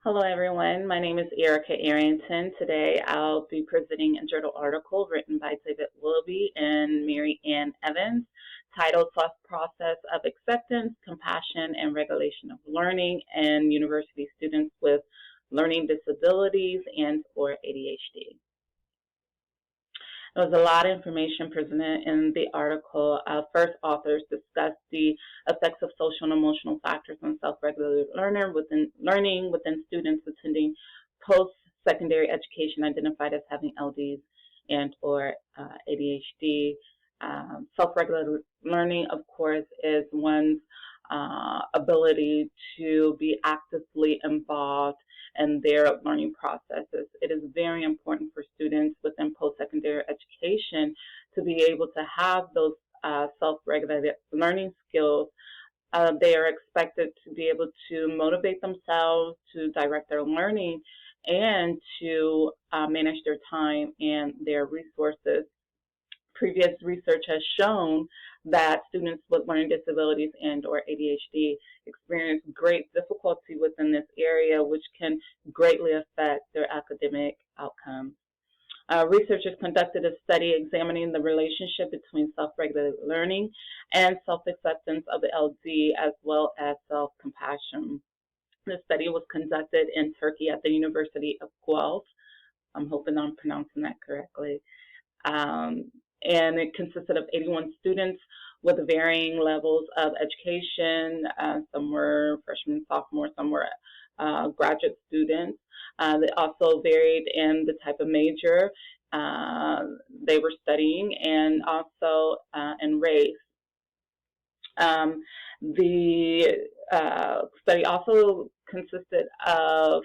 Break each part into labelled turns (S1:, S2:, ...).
S1: Hello, everyone. My name is Erica Arrington. Today, I'll be presenting a journal article written by David Willoughby and Mary Ann Evans titled Thought Process of Acceptance, Compassion, and Regulation of Learning in University Students with Learning Disabilities and/or ADHD. There was a lot of information presented in the article. First, authors discussed the effects of social and emotional factors on self-regulated learning within students attending post-secondary education identified as having LDs and/or ADHD. Self-regulated learning, of course, is one's ability to be actively involved in their learning processes. It is very important for students within post-secondary education to be able to have those self-regulated learning skills. They are expected to be able to motivate themselves, to direct their learning, and to manage their time and their resources. Previous research has shown that students with learning disabilities and/or ADHD experience great difficulty within this area, which can greatly affect their academic outcomes. Researchers conducted a study examining the relationship between self-regulated learning and self-acceptance of the LD, as well as self-compassion. The study was conducted in Turkey at the University of Guelph. I'm hoping I'm pronouncing that correctly. And it consisted of 81 students with varying levels of education. Some were freshmen, sophomores, some were graduate students. They also varied in the type of major they were studying and also in race. The study also consisted of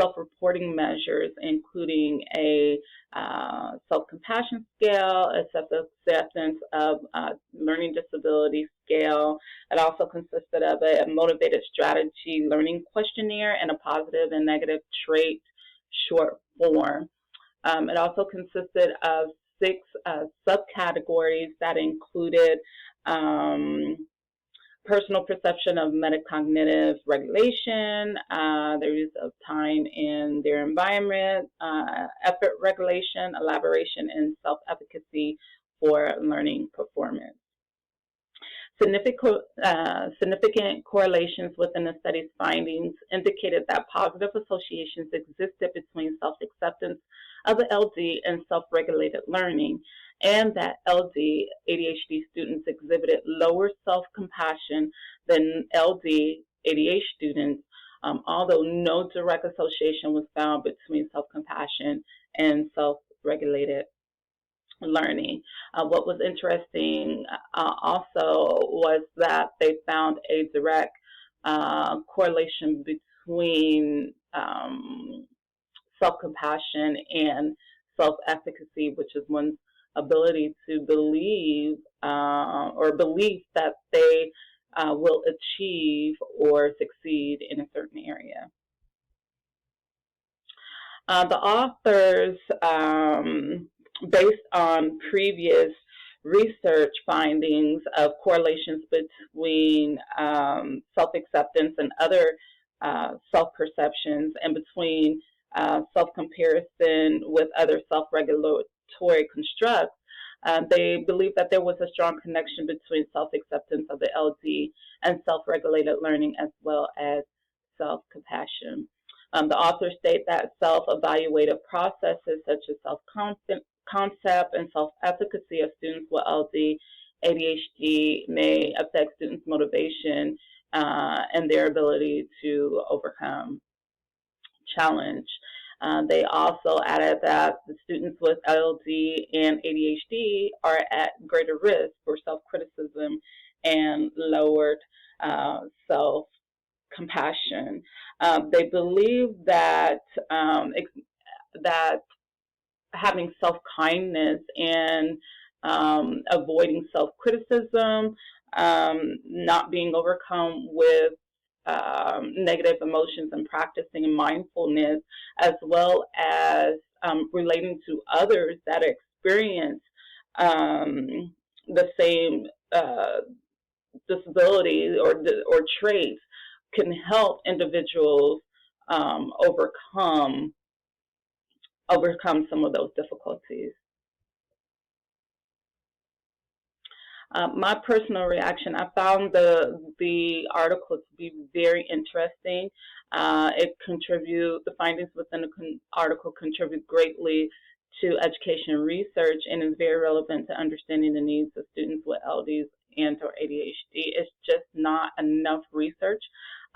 S1: self-reporting measures, including a self-compassion scale, a self-acceptance of learning disability scale. It also consisted of a motivated strategy learning questionnaire and a positive and negative trait short form. It also consisted of 6 subcategories that included personal perception of metacognitive regulation, their use of time in their environment, effort regulation, elaboration, and self-efficacy for learning performance. Significant correlations within the study's findings indicated that positive associations existed between self-acceptance of the LD and self-regulated learning, and that LD ADHD students exhibited lower self-compassion than LD ADHD students, although no direct association was found between self-compassion and self-regulated learning. What was interesting also was that they found a direct correlation between self-compassion and self-efficacy, which is one's ability to believe or belief that they will achieve or succeed in a certain area. The authors, based on previous research findings of correlations between self-acceptance and other self-perceptions, and between self-comparison with other self-regulatory constructs, they believe that there was a strong connection between self-acceptance of the LD and self-regulated learning, as well as self-compassion. The authors state that self-evaluative processes such as self-concept and self-efficacy of students with LD ADHD may affect students' motivation and their ability to overcome challenge. They also added that the students with LD and ADHD are at greater risk for self-criticism and lowered self-compassion. They believe that that having self-kindness and avoiding self-criticism, not being overcome with negative emotions, and practicing mindfulness, as well as relating to others that experience the same disability or traits, can help individuals overcome some of those difficulties. My personal reaction, I found the article to be very interesting. The findings within the article contribute greatly to education research and is very relevant to understanding the needs of students with LDs and or ADHD. It's just not enough research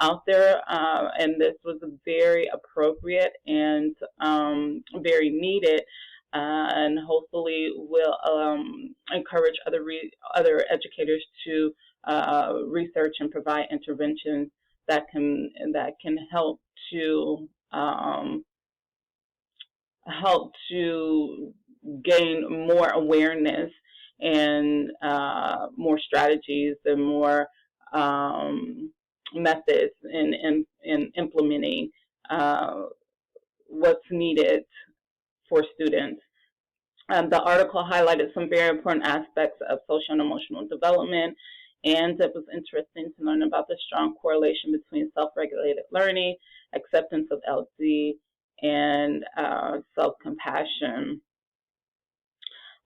S1: out there, and this was very appropriate and very needed, and hopefully will encourage other educators to research and provide interventions that can help to gain more awareness and more strategies and more methods in implementing what's needed for students. The article highlighted some very important aspects of social and emotional development, and it was interesting to learn about the strong correlation between self-regulated learning, acceptance of LD, and self-compassion.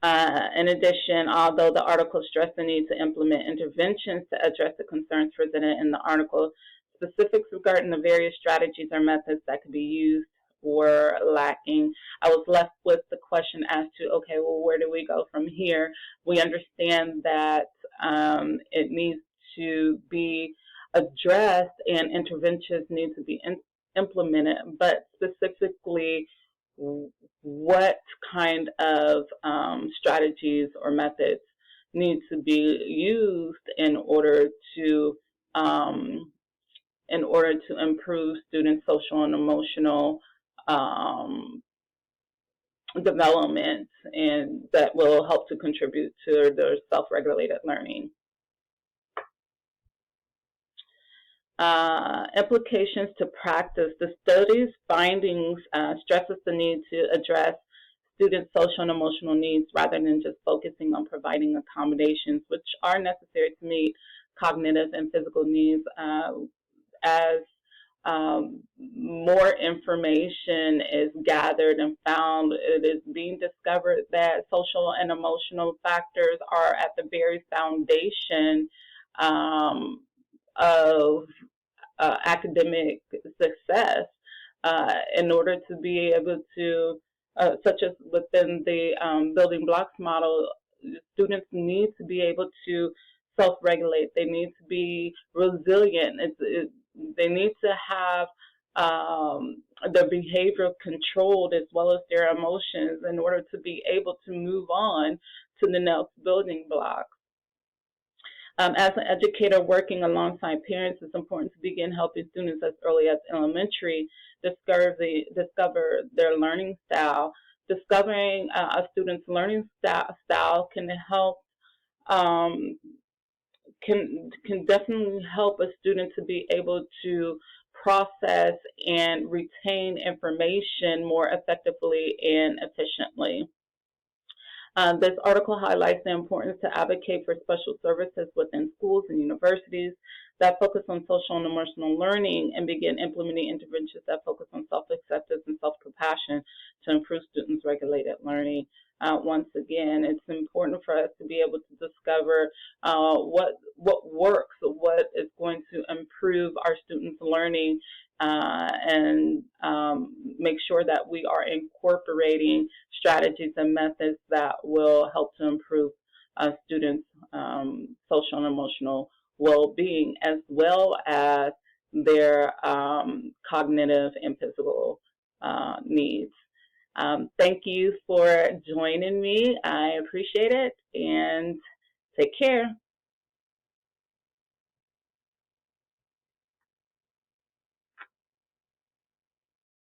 S1: In addition, although the article stressed the need to implement interventions to address the concerns presented in the article, specifics regarding the various strategies or methods that could be used were lacking. I was left with the question as to, okay, well, where do we go from here? We understand that it needs to be addressed and interventions need to be implemented, but specifically, what kind of strategies or methods need to be used in order to improve students' social and emotional development, and that will help to contribute to their self-regulated learning. Implications to practice. The study's findings stresses the need to address students' social and emotional needs rather than just focusing on providing accommodations, which are necessary to meet cognitive and physical needs. As more information is gathered and found, it is being discovered that social and emotional factors are at the very foundation of academic success. In order to be able to, such as within the building blocks model, students need to be able to self-regulate. They need to be resilient. They need to have their behavior controlled as well as their emotions in order to be able to move on to the next building block. As an educator working alongside parents, it's important to begin helping students as early as elementary discover their learning style. Discovering a student's learning style can help can definitely help a student to be able to process and retain information more effectively and efficiently. This article highlights the importance to advocate for special services within schools and universities that focus on social and emotional learning and begin implementing interventions that focus on self-acceptance and self-compassion to improve students' regulated learning. Once again, it's important for us to be able to discover what works, what is going to improve our students' learning, and make sure that we are incorporating strategies and methods that will help to improve students' social and emotional well-being, as well as their cognitive and physical needs. Thank you for joining me. I appreciate it, and take care.